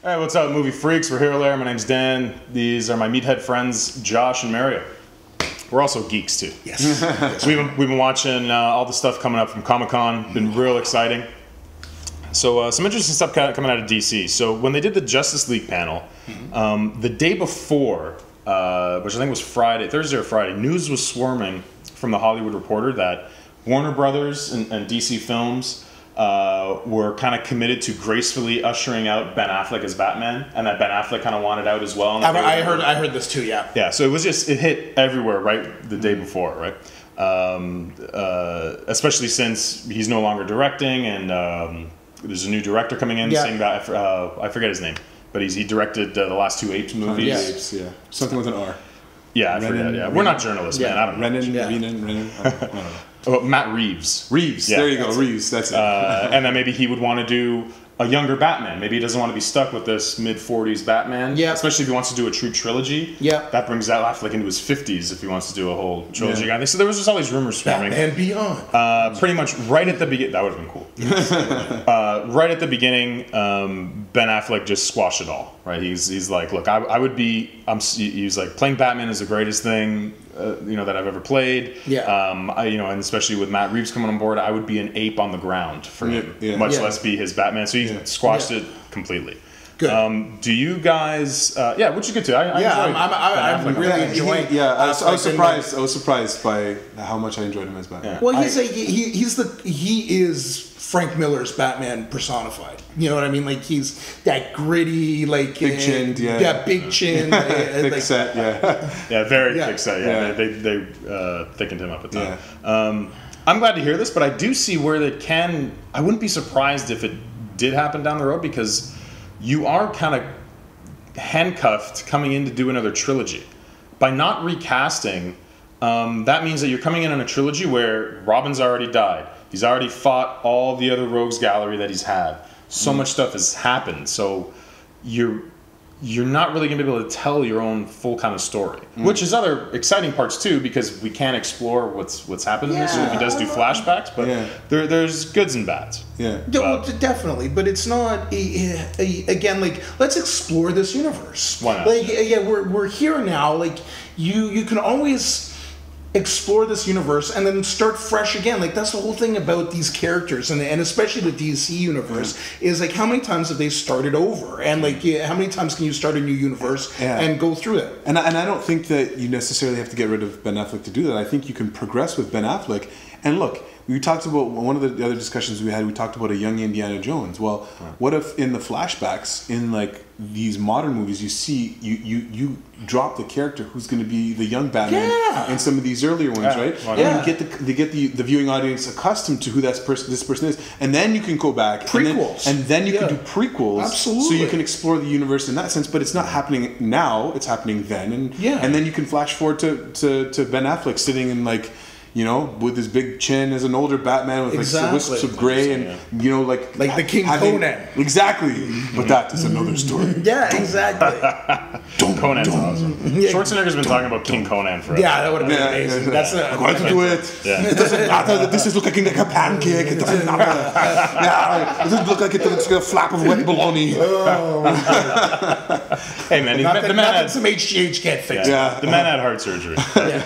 Hey, what's up, movie freaks? We're Hero Lair. My name's Dan. These are my meathead friends, Josh and Mario. We're also geeks too. Yes. We've been watching all the stuff coming up from Comic-Con. Been real exciting. So some interesting stuff coming out of DC. So when they did the Justice League panel, the day before, which I think was Thursday or Friday, news was swarming from the Hollywood Reporter that Warner Brothers and DC Films were kind of committed to gracefully ushering out Ben Affleck as Batman, and that Ben Affleck kind of wanted out as well. And I heard this too. Yeah. Yeah. So it hit everywhere right the day before, right? Especially since he's no longer directing, and there's a new director coming in. Saying that I forget his name, but he directed the last two Apes movies. Apes, yeah. Something with an R. Yeah, I forget. Yeah, we're not journalists, man. I don't know. Renan. I don't know. Oh, Matt Reeves. Yeah, there you go. Reeves. That's it. And then maybe he would want to do a younger Batman. Maybe he doesn't want to be stuck with this mid-40s Batman. Yeah. Especially if he wants to do a true trilogy. Yeah. That brings that Affleck into his 50s if he wants to do a whole trilogy. Yeah. So there was just all these rumors swarming. And beyond. Pretty much right at the beginning. That would have been cool. Right at the beginning, Ben Affleck just squashed it all. Right? He's like, look, I would be. He's like, playing Batman is the greatest thing that I've ever played. Yeah. And especially with Matt Reeves coming on board, I would be an ape on the ground for him, much less be his Batman. So he squashed it completely. Good. Do you guys? Which is good too. I'm really enjoying. I was surprised. I was surprised by how much I enjoyed him as Batman. Yeah. Well, he is Frank Miller's Batman personified. You know what I mean? Like, he's that gritty, like big chin, big chin, thick set, very thick set. Yeah, they thickened him up a ton. Yeah. I'm glad to hear this, but I do see where they can. I wouldn't be surprised if it did happen down the road, because you are kind of handcuffed coming in to do another trilogy. By not recasting, that means that you're coming in on a trilogy where Robin's already died. He's already fought all the other rogues gallery that he's had. So much stuff has happened. So you're not really going to be able to tell your own full kind of story. Which is other exciting parts too, because we can't explore what's happened in this. So if he does do flashbacks, but there's goods and bads. Yeah, definitely. But it's not again, like, let's explore this universe. Why not? Like, we're here now. Like, you can always explore this universe and then start fresh again. Like, that's the whole thing about these characters, and especially the DC universe, is like, how many times have they started over, and like, how many times can you start a new universe and go through it? And I don't think that you necessarily have to get rid of Ben Affleck to do that. I think you can progress with Ben Affleck. And look, we talked about one of the other discussions we had. We talked about a young Indiana Jones. Well, what if in the flashbacks in like these modern movies, you see you drop the character who's going to be the young Batman in some of these earlier ones, right? And you get the viewing audience accustomed to who this person is, and then you can go back prequels, and then you can do prequels. Absolutely. So you can explore the universe in that sense. But it's not happening now; it's happening then, and then you can flash forward to Ben Affleck sitting in like, with his big chin as an older Batman with like wisps of gray and like the King Conan. Exactly, but that is another story. Yeah, exactly. Conan's awesome. Schwarzenegger's been talking about King Conan forever. Yeah, that would have been amazing. That's I'm going to do it. Yeah. It doesn't matter that this is looking like a pancake. It doesn't matter. It doesn't look like it looks like a flap of wet bologna. Hey man, the man had some HGH can't fix. The man had heart surgery.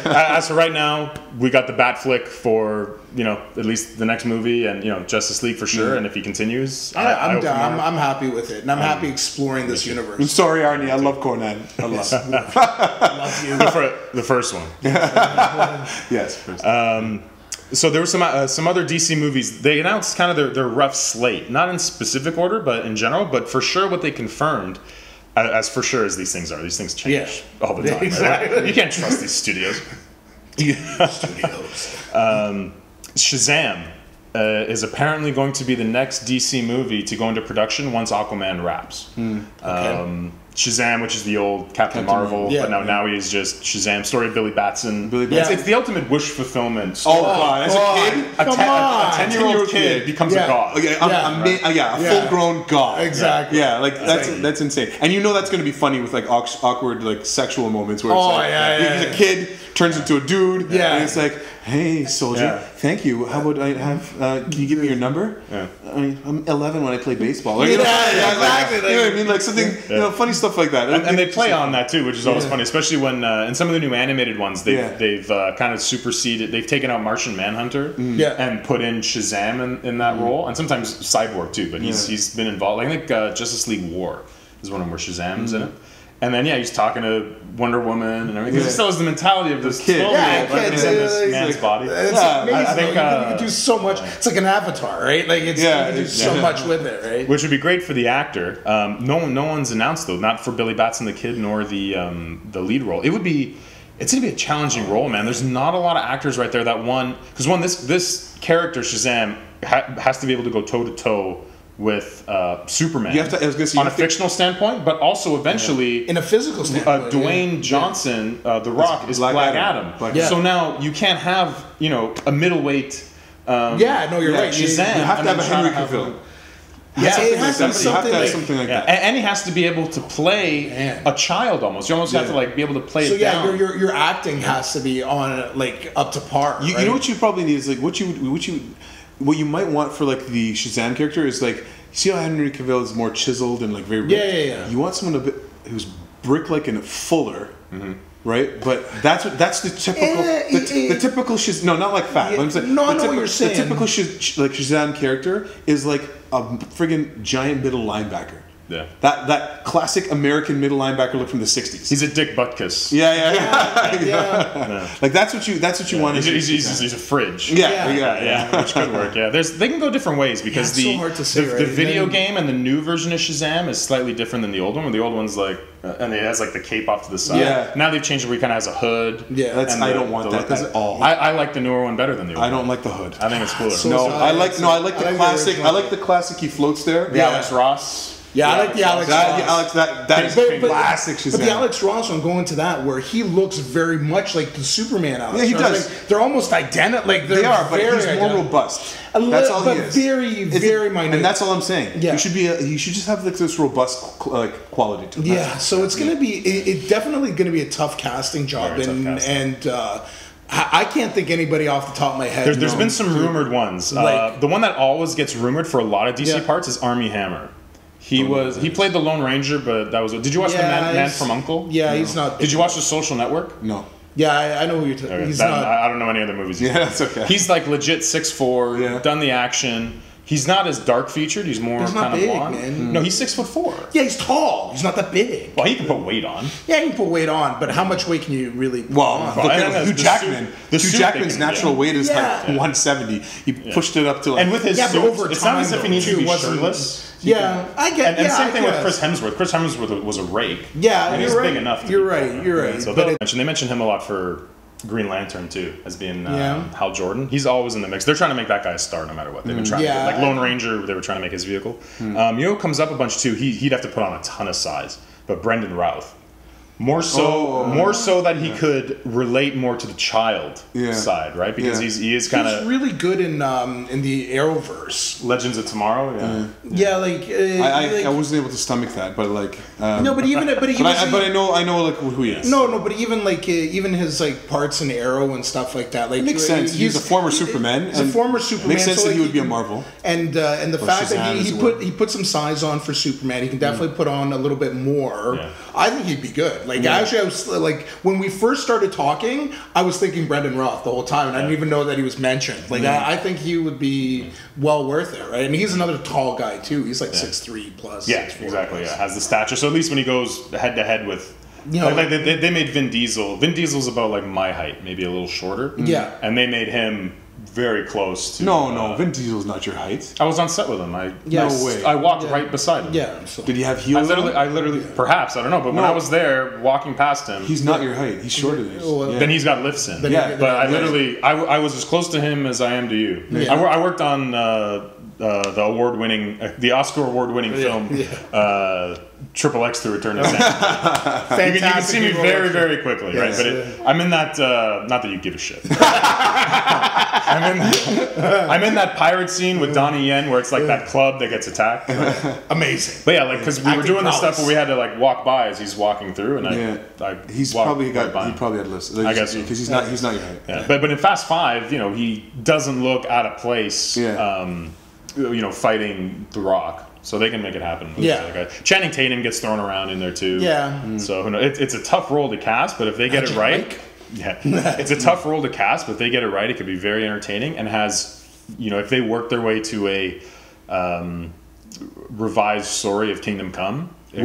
As for right now, we got the Bat flick for at least the next movie, and Justice League for sure. And if he continues, I'm happy with it, and I'm happy exploring this universe. I'm sorry, Arnie. I love Conan. I love you. The first one. Yes. First. So there were some other DC movies. They announced kind of their rough slate, not in specific order, but in general. But for sure, what they confirmed, as for sure as these things are, these things change all the time. Exactly. Right? You can't trust these studios. Shazam is apparently going to be the next DC movie to go into production once Aquaman wraps. Shazam, which is the old Captain Marvel, but now he is just Shazam. Story of Billy Batson. It's the ultimate wish fulfillment story. Oh God! As a kid, a 10-year-old kid becomes a god. A full-grown god. Exactly. Yeah, like that's insane. And that's going to be funny with like awkward like sexual moments where it's he's a kid turns into a dude. Yeah. And it's like, Hey, soldier, thank you. How about I have? Can you give me your number? Yeah. I'm 11 when I play baseball. Like, exactly. You know what I mean? Like something, funny stuff like that. And they play on that too, which is always funny, especially when in some of the new animated ones, they've kind of superseded. They've taken out Martian Manhunter and put in Shazam in that role, and sometimes Cyborg too. But he's been involved. I think Justice League War is one of them where Shazam's in it. And then he's talking to Wonder Woman and everything. Because he still has the mentality of this kid. In this man's body. It's amazing. I think you can do so much. It's like an avatar, right? Like you can do so much with it, right? Which would be great for the actor. No one's announced though, not for Billy Batson the Kid nor the lead role. It's going to be a challenging role, man. There's not a lot of actors right there that this character Shazam has to be able to go toe to toe with Superman. You have to, I was gonna say, on a fictional standpoint, but also eventually in a physical standpoint. Dwayne Johnson, The Rock, is Black Adam. So now you can't have a middleweight. No, you're right. Shazam. You have to have a Henry Cavill. It has to be something like that. And he has to be able to play a child almost. You almost have to be able to play it down. So your acting has to be on up to par. You know what you probably need is what you might want for the Shazam character is see how Henry Cavill is more chiseled and very ripped? Yeah. You want someone who's brick-like and fuller, right? But that's the typical the typical Shazam. No, not like fat. But I'm saying, I know what you're saying. The typical Shazam character is like a friggin' giant middle linebacker. Yeah. That classic American middle linebacker look from the 60s. He's a Dick Butkus. Yeah. Like that's what you want. He's a fridge. Yeah. Which could work. Yeah. They can go different ways because so hard to say, the video game and the new version of Shazam is slightly different than the old one. Where the old one's and it has the cape off to the side. Yeah. Now they've changed it where he kind of has a hood. Yeah. I don't want that at all. I like the newer one better than the old one. I don't like the hood. I think it's cooler. I like the classic. I like the classic. He floats there. The Alex Ross. Yeah, I like the Alex Ross. That is classic Shazam. But the Alex Ross one, going to that, where he looks very much like the Superman Alex Ross. Yeah, he does. They're almost identical. They are, but he's more robust. That's all he is. Very minute. And that's all I'm saying. Yeah. He should just have this robust quality to him. Yeah, so it's going to be, it's definitely going to be a tough casting job. I can't think anybody off the top of my head. There's been some rumored ones. The one that always gets rumored for a lot of DC parts is Armie Hammer. He played the Lone Ranger, but that was. Did you watch the Man from U.N.C.L.E.? Yeah, he's not. Did you watch The Social Network? No. Yeah, I know who you're talking about. I don't know any other movies. That's okay. He's legit 6'4", done the action. He's not as dark featured. He's more kind of blonde. Man. No, he's 6'4". Yeah, he's tall. He's not that big. Well, he can put weight on. Yeah, he can put weight on, but how much weight can you really put on? Look at Hugh Jackman. Hugh Jackman's natural weight is 170. He pushed it up to and with his suit, over it's not as if he needs to be shirtless. I get. And same thing with Chris Hemsworth. Chris Hemsworth was a rake. Yeah, and he's big enough. You're right. So they mentioned him a lot for Green Lantern too, as being Hal Jordan. He's always in the mix. They're trying to make that guy a star no matter what. They've been trying to Lone Ranger, they were trying to make his vehicle. Comes up a bunch too. He'd have to put on a ton of size. But Brendan Routh. More so that he could relate more to the child side, right? Because he is kind of... He's really good in the Arrowverse. Legends of Tomorrow, I wasn't able to stomach that, but no, but even I know who he is. No, but even his parts in Arrow and stuff like that. It makes sense. He's a former Superman. He's a former Superman. Makes sense that he would be a Marvel. And the fact that he put some size on for Superman, he can definitely put on a little bit more. Yeah. I think he'd be good. Actually, I was when we first started talking, I was thinking Brendan Routh the whole time, and I didn't even know that he was mentioned. I think he would be well worth it, right? And he's another tall guy too. He's 6'3" plus. Yeah, 6'4" exactly. Plus. Yeah, has the stature. So at least when he goes head to head with. They made Vin Diesel. Vin Diesel's about my height, maybe a little shorter. Yeah, and they made him very close to. No, Vin Diesel's not your height. I was on set with him. No way. I walked right beside him. Yeah. So. Did he have heels? I literally, perhaps I don't know, but when I was there walking past him, he's not your height. He's shorter than you. Then he's got lifts in. But I was as close to him as I am to you. Yeah. I worked on the Oscar award-winning film. Triple X to Return to Santa. You can see me very, very quickly, right? But I'm in that. Not that you give a shit. I'm in that pirate scene with Donnie Yen where it's like that club that gets attacked. Amazing. But yeah, like because we were doing this stuff where we had to like walk by as he's walking through, and he probably had lists. I guess because he's not your height. Yeah. But in Fast 5, you know, he doesn't look out of place. Yeah. You know, fighting The Rock. So they can make it happen. Yeah. Channing Tatum gets thrown around in there too. Yeah. So it's a tough role to cast, but if they get it right, it's a tough role to cast, but if they get it right, it could be very entertaining and has, you know, if they work their way to a revised story of Kingdom Come. That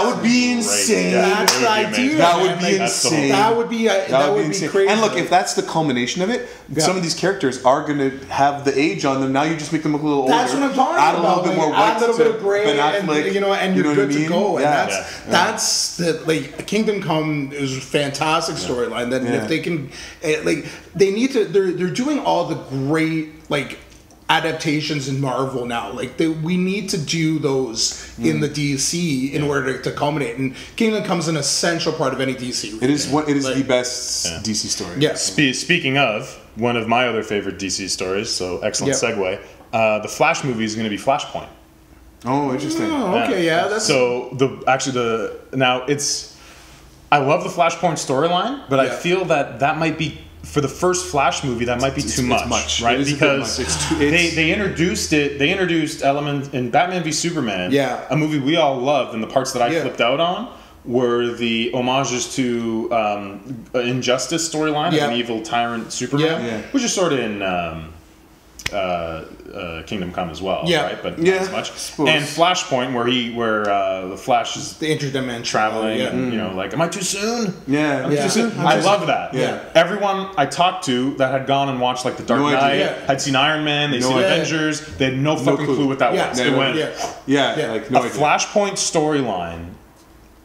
would be insane. That's the idea. That would be insane. That would be crazy. And look, if that's the culmination of it, some of these characters are going to have the age on them. Now you just make them look a little older. That's what I'm talking about. Add a little bit more white. Add a little bit of gray, and you know, and you're good to go. And that's the like Kingdom Come is a fantastic storyline. That if they can, like, they need to. They're doing all the great like adaptations in Marvel now. Like we need to do those in the DC in order to culminate. And Kingdom Come's an essential part of any DC. It is the best DC story. Yeah. Speaking of one of my other favorite DC stories, so excellent segue. The Flash movie is going to be Flashpoint. Oh, interesting. Oh, okay, yeah. That's so I love the Flashpoint storyline, but I feel that might be. For the first Flash movie, that might be too much, right? Because they introduced elements in Batman v Superman, a movie we all loved, and the parts that I flipped out on were the homages to Injustice storyline of an evil tyrant Superman, which is sort of in Kingdom Come as well, right? But not as much. And Flashpoint, where the Flash is the interdimensional traveling, and you know, like, am I too soon? Am I too soon? I love that. Everyone I talked to that had gone and watched like The Dark Knight, had seen Iron Man, they'd seen Avengers, they had no fucking clue what that was. They went, like a Flashpoint storyline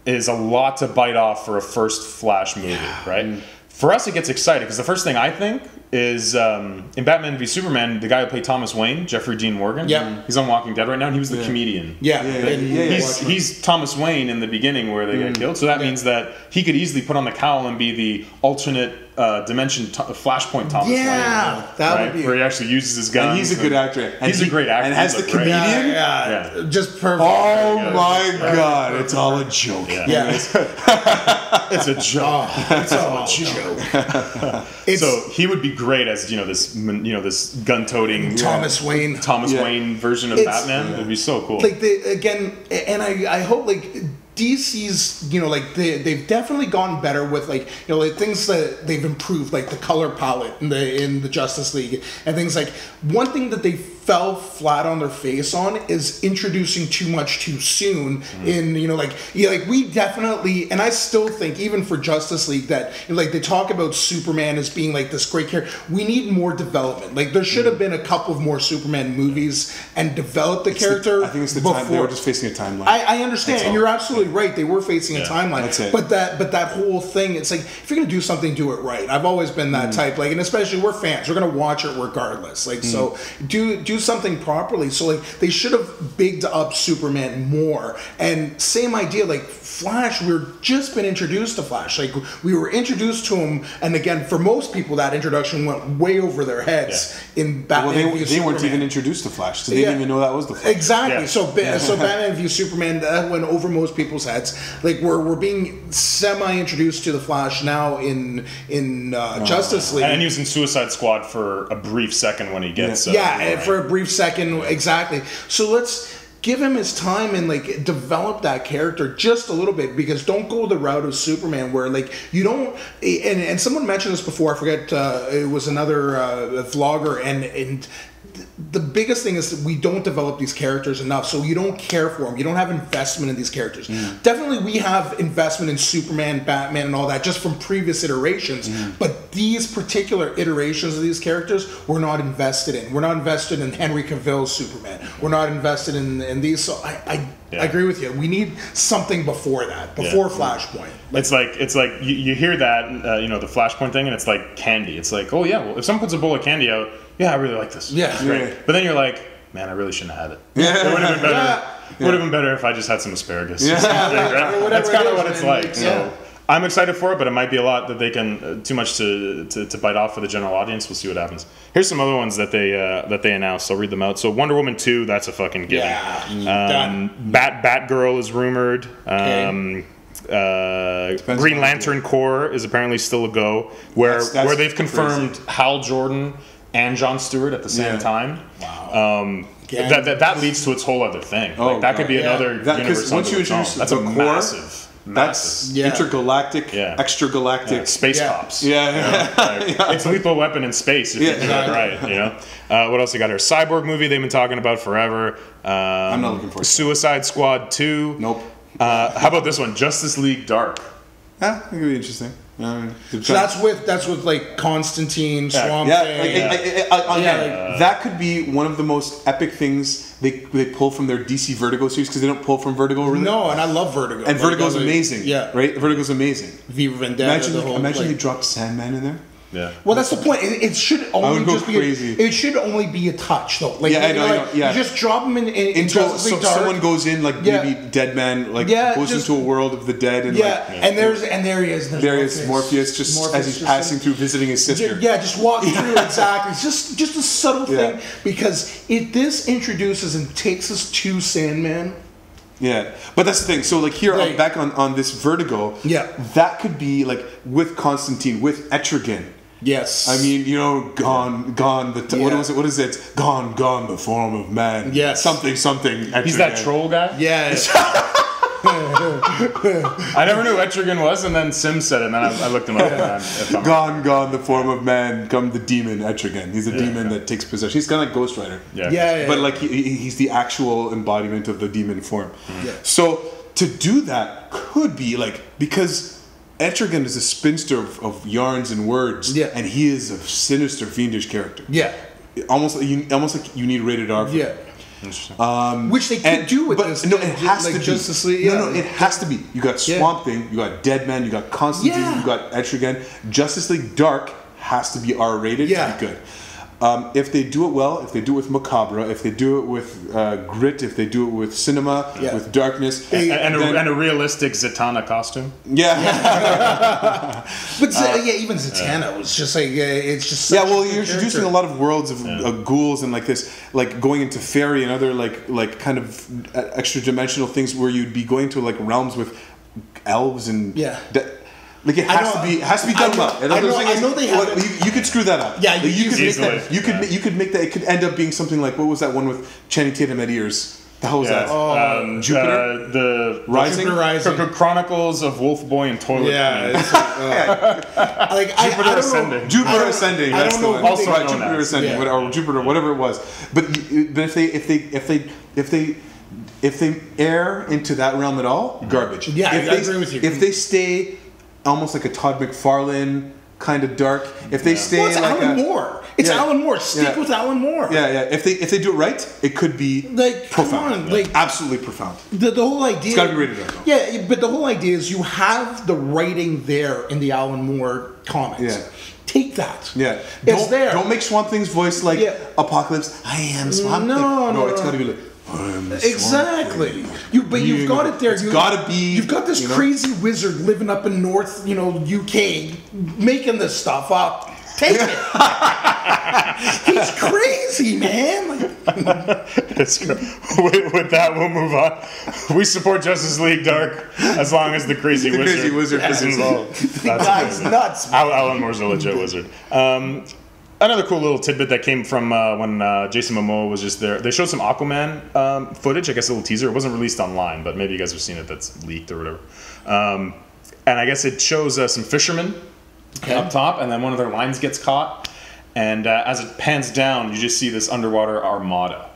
is a lot to bite off for a first Flash movie, right? For us, it gets exciting because the first thing I think is in Batman v Superman, the guy who played Thomas Wayne, Jeffrey Dean Morgan. He's on Walking Dead right now, and he was the comedian. He's Thomas Wayne in the beginning where they get killed. So that means that he could easily put on the cowl and be the alternate dimension Flashpoint Thomas Wayne. That would be where he actually uses his guns. And he's a good actor. He's a great actor. And has the comedian. Just perfect. Oh my God! It's all a joke. It's a joke. It's all a joke. So he would be great as this gun-toting Thomas Wayne version of Batman. It'd be so cool. Like and I hope like DC's, you know, like they've definitely gotten better with like, you know, like things that they've improved, like the color palette in the Justice League and things like. One thing that they fell flat on their face on is introducing too much too soon in, you know, like we definitely, and I still think even for Justice League that, you know, like they talk about Superman as being like this great character. We need more development. Like there should have been a couple of more Superman movies and develop the character. I think it's the time they were just facing a timeline. I understand, and you're absolutely right. They were facing a timeline. That's it. But that whole thing, it's like if you're gonna do something, do it right. I've always been that type. Like, and especially we're fans. We're gonna watch it regardless. Like so, do something properly. So like they should have bigged up Superman more. And same idea, like Flash, we're just been introduced to Flash. Like we were introduced to him, and again, for most people, that introduction went way over their heads in Batman v Superman. They weren't even introduced to Flash, so they didn't even know that was the Flash. Exactly. So Batman v Superman, that went over most people's heads. Like we're being semi-introduced to the Flash now in Justice League. And he was in Suicide Squad for a brief second when he gets for a brief second, exactly. So let's give him his time and like develop that character just a little bit, because don't go the route of Superman where like you don't. And someone mentioned this before. I forget. It was another vlogger, and the biggest thing is that we don't develop these characters enough, so you don't care for them. You don't have investment in these characters. Definitely we have investment in Superman, Batman, and all that just from previous iterations, but these particular iterations of these characters we're not invested in. We're not invested in Henry Cavill's Superman. We're not invested in these. So I agree with you. We need something before that, before Flashpoint. It's like you hear that, the Flashpoint thing, and it's like candy. It's like, oh yeah, well, if someone puts a bowl of candy out, yeah, I really like this. Yeah. It's great. But then you're like, man, I really shouldn't have had it. It would have been better. Would have been better if I just had some asparagus. That's kind of what it's like. So I'm excited for it, but it might be a lot that they can too much to bite off for the general audience. We'll see what happens. Here's some other ones that they announced. I'll read them out. So Wonder Woman 2, that's a fucking given. Yeah, Batgirl is rumored. Okay. Green Lantern Corps is apparently still a go. Where they've confirmed crazy. Hal Jordan and Jon Stewart at the same time. Wow. That leads to its whole other thing. Like, that could be another universe. Once you introduce that's a massive. That's intergalactic, extragalactic space cops. Yeah. It's Lethal Weapon in space if you do it right. You know. What else you got here? Cyborg movie they've been talking about forever. I'm not looking for it. Suicide Squad 2. Nope. How about this one? Justice League Dark. It could be interesting. So that's with like Constantine, Swamp Thing. That could be one of the most epic things they pull from their DC Vertigo series, because they don't pull from Vertigo really. No, and I love Vertigo. And Vertigo's amazing. Yeah, right. Vertigo's amazing. V for Vendetta. Imagine they dropped Sandman in there. Yeah. Well, that's the point. It should only just crazy. It should only be a touch, though. Like, I know. You just drop them in Justice League Dark. Someone goes in, like maybe Dead Man, like goes into a world of the dead, and and there he is. There is Morpheus as he's passing through visiting his sister. Yeah, just walking through exactly. It's just a subtle thing, because this introduces and takes us to Sandman. Yeah, but that's the thing. So like here, I'm back on this Vertigo. Yeah, that could be like with Constantine, with Etrigan. Yes. I mean, gone. What was it? What is it? Gone. The form of man. Yes. Something. Etrigan. He's that troll guy. Yeah. I never knew Etrigan was, and then Sim said it, and then I looked him up. Gone, the form of man, come the demon Etrigan. He's a demon that takes possession. He's kind of like Ghost Rider. Yeah. But like he's the actual embodiment of the demon form. Yeah. So to do that could be like, because Etrigan is a spinster of yarns and words, and he is a sinister, fiendish character. Yeah. Almost like you need rated R for it. Interesting. Which they could do with this. No, it has to be. Justice League. No, it has to be. You got Swamp Thing, you got Dead Man, you got Constantine, you got Etrigan. Justice League Dark has to be R rated to be good. If they do it well, if they do it with Macabre, if they do it with grit, if they do it with cinema, with darkness, and a realistic Zatanna costume. Yeah. But even Zatanna was just like it's just such you're introducing a lot of worlds of ghouls and like this, like going into fairy and other like kind of extra dimensional things where you'd be going to like realms with elves and like it has to be done well. I know they have. You could screw that up. Yeah, you could make that. You could make that. It could end up being something like, what was that one with Channing Tatum at ears? The hell was that? Jupiter. The Rising. Chronicles of Wolf Boy and Toilet. Jupiter Ascending. Jupiter Ascending. I don't know. Also Jupiter Ascending, or Jupiter, whatever it was. But if they err into that realm at all, garbage. Yeah, I agree with you. If they stay almost like a Todd McFarlane kind of dark. If they stay it's like Alan Moore. It's Alan Moore. Stick with Alan Moore. Yeah. If they do it right, it could be like profound. Like absolutely profound. The whole idea. It's got to be rated R. Yeah, but the whole idea is you have the writing there in the Alan Moore comics. Yeah. Take that. Yeah. It's there. Don't make Swamp Thing's voice like Apocalypse. I am Swamp Thing. No, it's got to be like. Exactly. You've got it there. It's got to be. You've got this crazy wizard living up in North, UK, making this stuff up. Take it. He's crazy, man. With that, we'll move on. We support Justice League Dark as long as the crazy wizard is involved. The guy's nuts. Alan Moore's a legit wizard. Another cool little tidbit that came from when Jason Momoa was just there. They showed some Aquaman footage, I guess a little teaser. It wasn't released online, but maybe you guys have seen it that's leaked or whatever. And I guess it shows some fishermen up top, and then one of their lines gets caught. And as it pans down, you just see this underwater armada.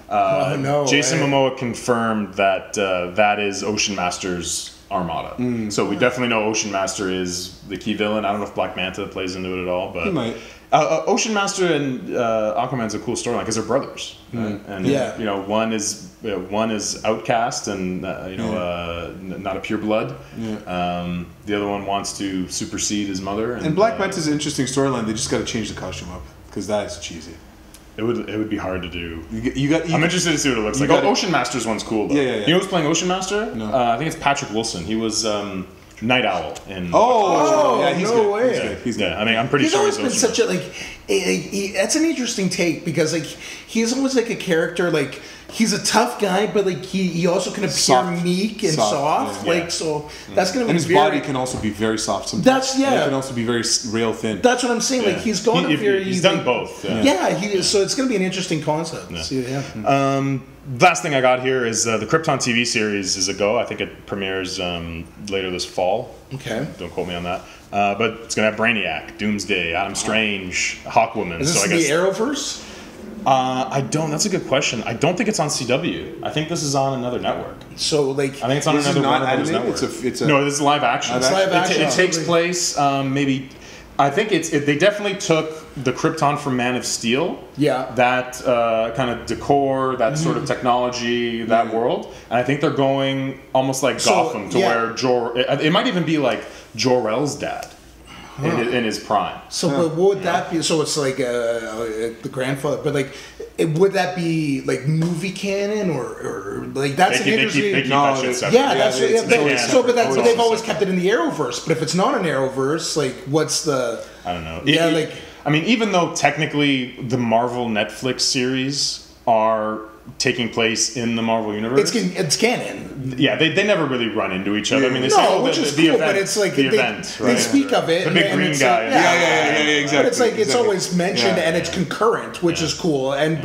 Jason Momoa confirmed that that is Ocean Master's armada. So we definitely know Ocean Master is the key villain. I don't know if Black Manta plays into it at all, but... He might. Ocean Master and Aquaman's a cool storyline because they're brothers, right? And one is outcast and not a pure blood. The other one wants to supersede his mother. And Black Manta's an interesting storyline. They just got to change the costume up because that is cheesy. It would be hard to do. I'm interested to see what it looks like. Ocean Master's one's cool though. Yeah. You know who's playing Ocean Master? No. I think it's Patrick Wilson. He was. Night Owl in. Yeah, he's no good. way. He's good. Yeah, I mean, I'm pretty He's sure always been those such a that's an interesting take because like he's always like a character like he's a tough guy but like he also can appear Soft. meek and soft Yeah. like so that's gonna be And his body can also be very soft sometimes. And it can also be very rail thin. That's what I'm saying. Like he's going to very. He's done both. So it's going to be an interesting concept. Last thing I got here is the Krypton TV series is a go. I think it premieres later this fall. Okay. Don't quote me on that. But it's going to have Brainiac, Doomsday, Adam Strange, Hawkwoman. Is this I guess the Arrowverse? I don't. That's a good question. I don't think it's on CW. I think this is on another network. So like, I think it's on another Warner Brothers network. No, this is live action. It's live action. It takes place maybe. I think they definitely took the Krypton from Man of Steel. Yeah. That kind of decor, that sort of technology, that world, and I think they're going almost like Gotham to where it might even be like Jor-El's dad. In his prime. So, but what would that be? So it's like the grandfather, but like, would that be like movie canon or like that's an interesting? They keep that shit separate. But they've always kept it in the Arrowverse. But if it's not an Arrowverse, like, what's the? I don't know. I mean, even though technically the Marvel Netflix series are taking place in the Marvel universe, it's canon. Yeah, they never really run into each other. I mean, they which is cool, but it's like the event, right? They speak of it. The big green guy. Exactly. But it's like it's always mentioned and it's concurrent, which is cool. And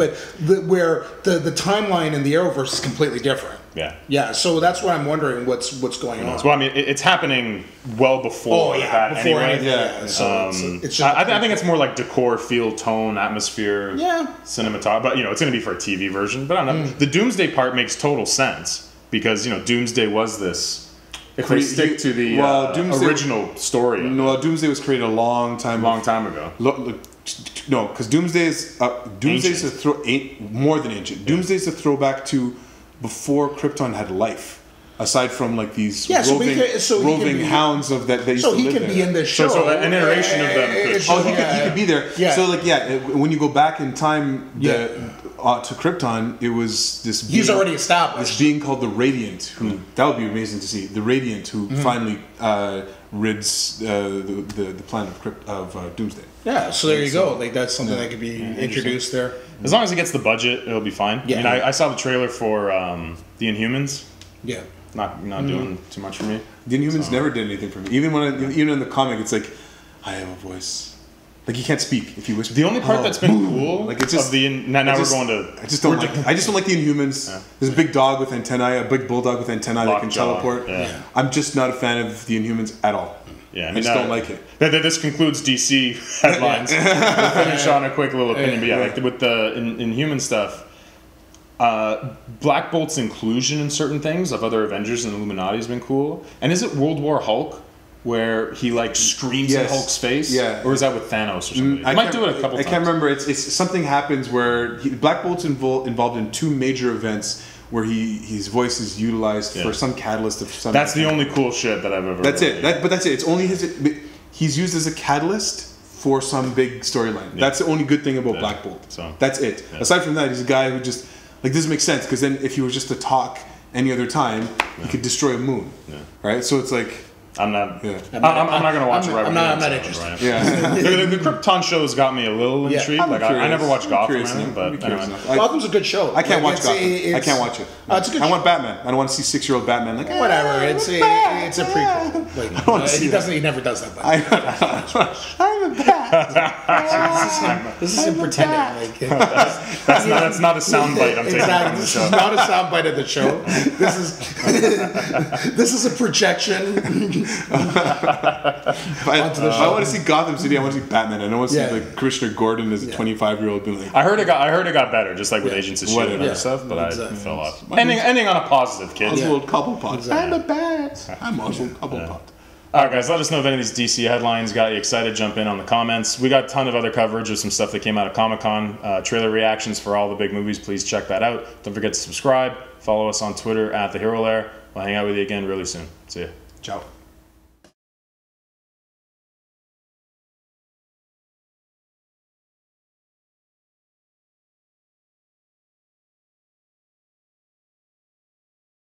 where the timeline in the Arrowverse is completely different. Yeah. So that's why I'm wondering what's going on. Well, I mean, it's happening well before that anyway. So it's just I think it's more like decor, feel, tone, atmosphere, cinematography. But it's going to be for a TV version. But I don't know. The Doomsday part makes total sense because Doomsday was this. If they stick to the original story. No, Doomsday was created a long time ago. No, because Doomsday's more than ancient. Doomsday's a throwback to before Krypton had life, aside from like these roving hounds of that used to live there. So he can be in this show. So an iteration of them could. He could be there. Yeah. So when you go back in time to Krypton, it was this being, he's already established. This being called the Radiant, who that would be amazing to see. The Radiant, who finally rids the planet of Doomsday. Yeah, so there you go. Like that's something that could be introduced there. As long as it gets the budget, it'll be fine. Yeah. I mean, I saw the trailer for the Inhumans. Yeah. Not doing too much for me. The Inhumans never did anything for me. Even in the comic, it's like I have a voice. Like you can't speak if you whisper. The only part that's been cool, like it's just now we're going to. I just don't like the Inhumans. Yeah. There's a big dog with antennae, a big bulldog with antennae that can teleport. Yeah. I'm just not a fan of the Inhumans at all. Yeah, I just don't like it. This concludes DC headlines. We'll finish on a quick little opinion, but like with the Inhuman stuff, Black Bolt's inclusion in certain things of other Avengers and Illuminati has been cool. And is it World War Hulk where he like screams in Hulk's face? Yeah, or is that with Thanos or something? I might do it a couple times. I can't remember. It's something happens where Black Bolt's involved in two major events. Where his voice is utilized for some catalyst of some. That's the only cool shit that I've ever. That's it. But that's it. It's only he's used as a catalyst for some big storyline. Yeah. That's the only good thing about Black Bolt. So that's it. Yeah. Aside from that, he's a guy who just like doesn't make sense because then if he was just to talk any other time, he could destroy a moon. Yeah. Right. So it's like. I'm not going to watch it right I'm not interested. Right? Yeah. the Krypton shows got me a little intrigued. Like I never watched Gotham or anything, but anyway. Gotham's a good show. I can't watch Gotham. I can't watch it. It's a good I want Batman. I don't want to see 6-year-old Batman. Like whatever. It's a prequel. Like, he never does that. I'm a Bat. This is him pretending. Like, that's not a soundbite. I'm taking from the show. This is not a soundbite of the show. This is a projection. I want to see Gotham City. I want to see Batman. I don't want to see like Commissioner Gordon as a 25-year-old being like. I heard it got better, just like with Agents of S.H.I.E.L.D. and other stuff, but I fell off. Ending on a positive, kids. Oswald Cobblepot. I'm a bat. I'm Oswald Cobblepot. All right, guys, let us know if any of these DC headlines got you excited. Jump in on the comments. We got a ton of other coverage of some stuff that came out of Comic-Con. Trailer reactions for all the big movies. Please check that out. Don't forget to subscribe. Follow us on Twitter at the Hero Lair. We'll hang out with you again really soon. See ya. Ciao.